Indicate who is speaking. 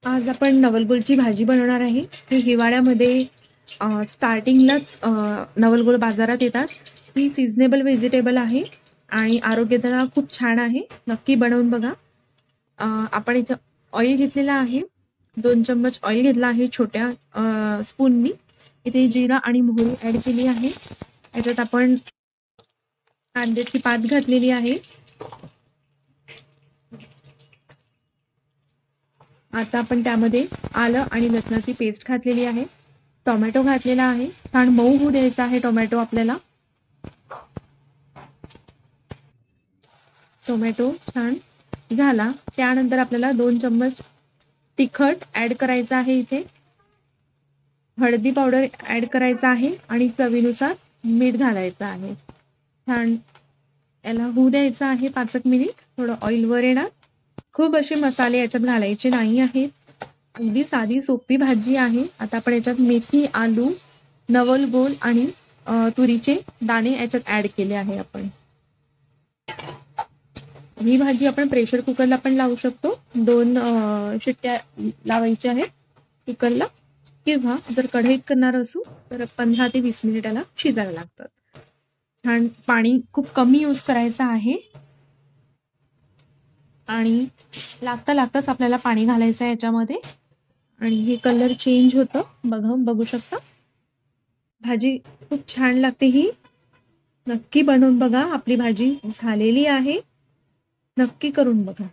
Speaker 1: आज आपण नवलगोलची भाजी बनवणार आहे। ही हिवाळ्यामध्ये स्टार्टिंगलाच नवलगोल बाजारात येतात। ही सीझनेबल व्हेजिटेबल आहे आणि आरोग्याला खूप छान आहे। नक्की बनवून बघा। आपण इथे ऑइल घेतलेला आहे, 2 चम्मच ऑइल घेतला आहे छोट्या स्पूननी। इथे जिरा आणि मोहरी ऍड केली आहे। याच्यात आपण कांद्याची पात घातलेली आहे। आता आपण त्यामध्ये आलं आणि लसणाची पेस्ट घातलेली आहे, टोमॅटो घातलेला आहे। छान मऊ होऊ द्यायचा आहे टोमॅटो आपल्याला। टोमॅटो छान झाला त्यानंतर आपल्याला 2 चम्मच तिखट ऍड करायचा आहे। इथे हळदी पावडर ऍड करायचा आहे आणि चवीनुसार मीठ घालायचं आहे। छान याला होऊ द्यायचं आहे 5 मिनिट। थोडं ऑइल वर येणार। खूप असे मसाले याच्यात घालायचे नाही आहेत। अगदी साधी सोपी भाजी आहे। आता आपण याच्यात मेथी, आलू, नवलगोल आणि तुरीचे दाणे याच्यात ऍड केले आहे। आपण ही भाजी आपण प्रेशर कुकरला पण लावू शकतो। 2 शिट्ट्या लावायच्या आहेत कुकरला, किंवा जर कढईत करणार असू तर 15 ते 20 मिनिटाला शिजायला लागतात। छान पाणी खूप कमी यूज करायचं आहे आणि लागताच आपल्याला पाणी घालायचं आहे याच्यामध्ये आणि हे कलर चेंज होतं बघू शकता। भाजी खूप छान लागते ही। नक्की बनवून बघा। आपली भाजी झालेली आहे, नक्की करून बघा।